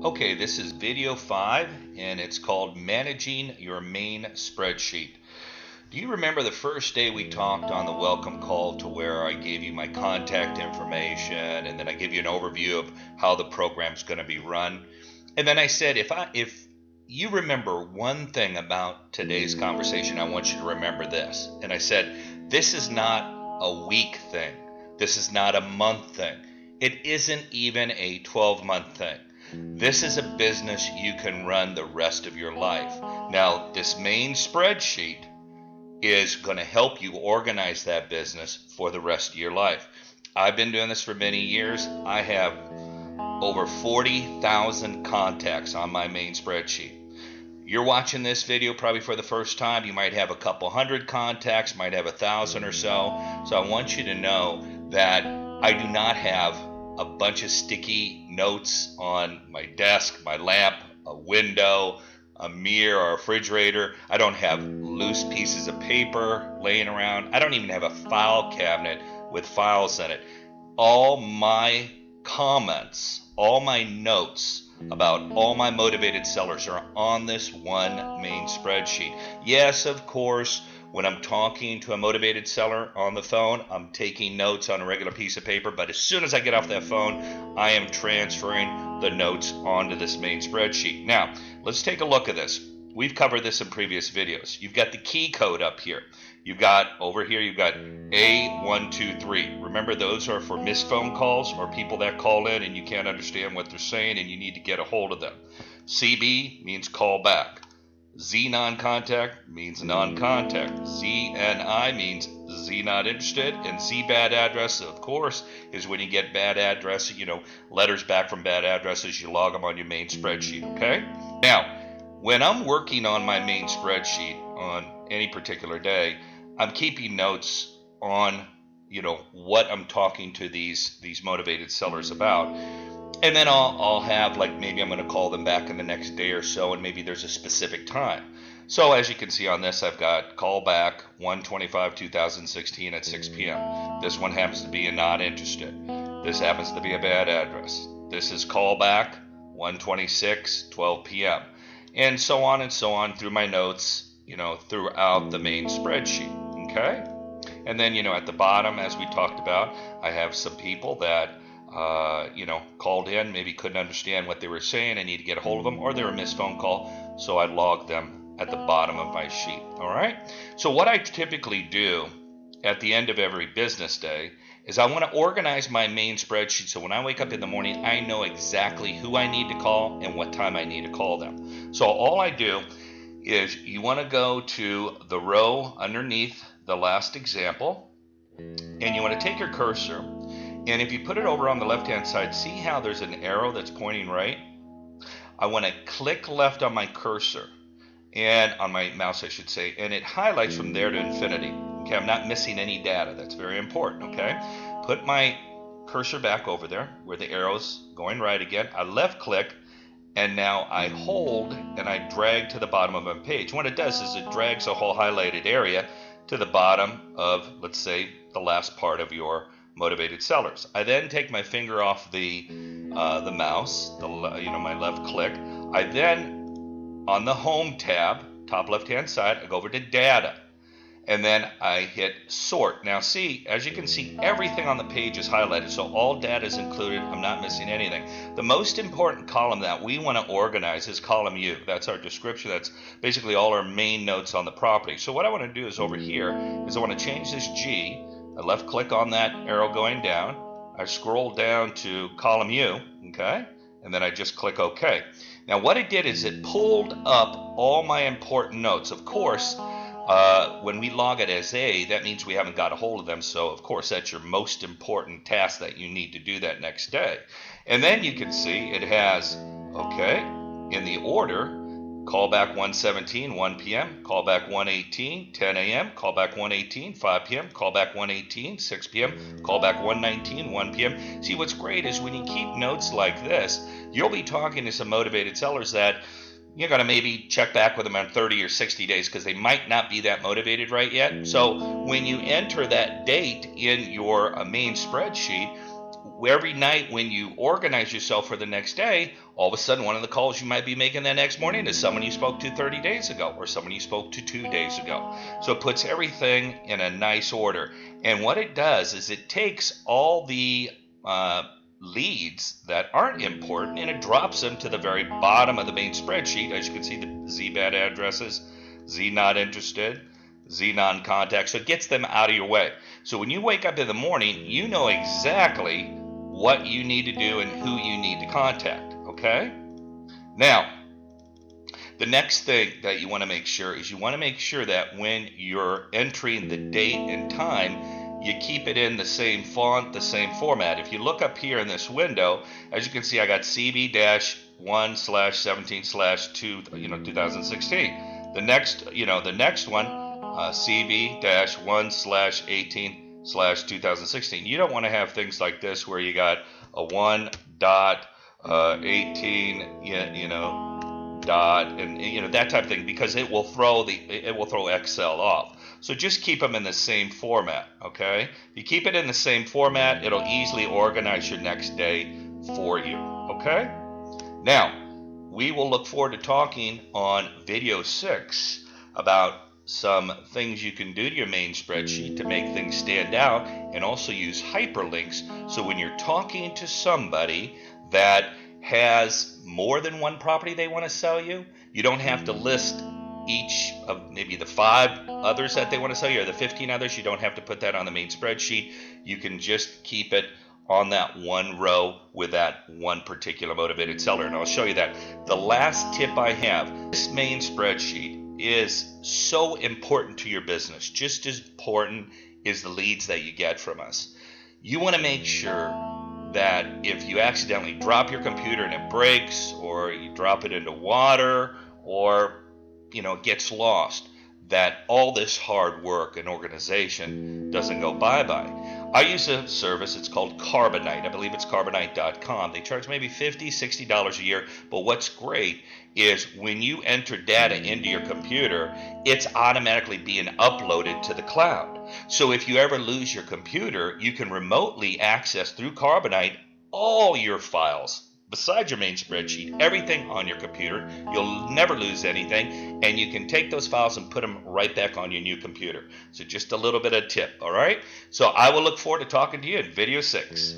Okay, this is video 5 and it's called Managing Your Main Spreadsheet. Do you remember the first day we talked on the welcome call to where I gave you my contact information and then I gave you an overview of how the program's going to be run? And then I said if you remember one thing about today's conversation, I want you to remember this. And I said this is not a week thing. This is not a month thing. It isn't even a 12-month thing. This is a business you can run the rest of your life. Now, this main spreadsheet is going to help you organize that business for the rest of your life. I've been doing this for many years. I have over 40,000 contacts on my main spreadsheet. You're watching this video probably for the first time. You might have a couple hundred contacts, might have 1,000 or so. So I want you to know that I do not have a bunch of sticky notes on my desk, my lamp, a window, a mirror, or a refrigerator. I don't have loose pieces of paper laying around. I don't even have a file cabinet with files in it. All my comments, all my notes about all my motivated sellers are on this one main spreadsheet. Yes, of course, when I'm talking to a motivated seller on the phone, I'm taking notes on a regular piece of paper, but as soon as I get off that phone, I am transferring the notes onto this main spreadsheet. Now, let's take a look at this. We've covered this in previous videos. You've got the key code up here. You've got over here, you've got A123. Remember, those are for missed phone calls or people that call in and you can't understand what they're saying and you need to get a hold of them. CB means call back. Z non-contact means non-contact. ZNI means Z not interested. And Z bad address, of course, is when you get bad address, letters back from bad addresses, you log them on your main spreadsheet, okay? Now, when I'm working on my main spreadsheet on any particular day, I'm keeping notes on, what I'm talking to these motivated sellers about. And then I'll have, like, maybe I'm going to call them back in the next day or so, and maybe there's a specific time. So as you can see on this, I've got call back 1/25/2016 at 6 p.m. This one happens to be a not interested. This happens to be a bad address. This is call back 1/26/12 p.m. And so on through my notes, throughout the main spreadsheet, okay? And then, at the bottom, as we talked about, I have some people that called in, maybe couldn't understand what they were saying. I need to get a hold of them, or they were a missed phone call, so I log them at the bottom of my sheet. All right. So what I typically do at the end of every business day is I want to organize my main spreadsheet so when I wake up in the morning, I know exactly who I need to call and what time I need to call them. So all I do is you want to go to the row underneath the last example, and you want to take your cursor. And if you put it over on the left-hand side, see how there's an arrow that's pointing right? I want to click left on my cursor, and on my mouse, I should say, and it highlights from there to infinity. Okay, I'm not missing any data. That's very important, okay? Put my cursor back over there where the arrow's going right again. I left-click, and now I hold, and I drag to the bottom of my page. What it does is it drags a whole highlighted area to the bottom of, let's say, the last part of your motivated sellers. I then take my finger off the mouse, my left click. I then, on the home tab, top left hand side, I go over to data, and then I hit sort. Now see, as you can see, everything on the page is highlighted, so all data is included. I'm not missing anything. The most important column that we want to organize is column U. That's our description. That's basically all our main notes on the property. So what I want to do is over here is I want to change this G. I left click on that arrow going down. I scroll down to column U, okay? And then I just click OK. Now what it did is it pulled up all my important notes. Of course, when we log it as A, that means we haven't got a hold of them. So of course, that's your most important task that you need to do that next day. And then you can see it has, okay, in the order, callback 1:17, 1 p.m., callback 1:18, 10 a.m., callback 1:18, 5 p.m., callback 1:18, 6 p.m., callback 1:19, 1 p.m. See, what's great is when you keep notes like this, you'll be talking to some motivated sellers that you're going to maybe check back with them on 30 or 60 days because they might not be that motivated right yet. So when you enter that date in your main spreadsheet, every night when you organize yourself for the next day, all of a sudden one of the calls you might be making that next morning is someone you spoke to 30 days ago or someone you spoke to 2 days ago. So it puts everything in a nice order. And what it does is it takes all the leads that aren't important and it drops them to the very bottom of the main spreadsheet. As you can see, the Z bad addresses, Z not interested, Z non-contact. So it gets them out of your way. So when you wake up in the morning, you know exactly what you need to do and who you need to contact. Okay? Now, the next thing that you want to make sure is you want to make sure that when you're entering the date and time, you keep it in the same font, the same format. If you look up here in this window, as you can see, I got CB-1/17/2, 2016. The next one, CB-1/18/2016. You don't want to have things like this where you got a 1.18, dot and that type of thing, because it will throw Excel off. So just keep them in the same format. Okay, if you keep it in the same format, it'll easily organize your next day for you. Okay, now we will look forward to talking on video 6 about some things you can do to your main spreadsheet to make things stand out, and also use hyperlinks so when you're talking to somebody that has more than one property they want to sell you, you don't have to list each of maybe the 5 others that they want to sell you or the 15 others. You don't have to put that on the main spreadsheet. You can just keep it on that one row with that one particular motivated seller, and I'll show you that. The last tip I have, this main spreadsheet is so important to your business, just as important is the leads that you get from us. You want to make sure that if you accidentally drop your computer and it breaks, or you drop it into water, or it gets lost, that all this hard work and organization doesn't go bye-bye. I use a service, it's called Carbonite. I believe it's carbonite.com. They charge maybe $50, $60 a year, but what's great is when you enter data into your computer, it's automatically being uploaded to the cloud. So if you ever lose your computer, you can remotely access through Carbonite all your files besides your main spreadsheet, everything on your computer. You'll never lose anything, and you can take those files and put them right back on your new computer. So just a little bit of tip, all right? So I will look forward to talking to you in video 6.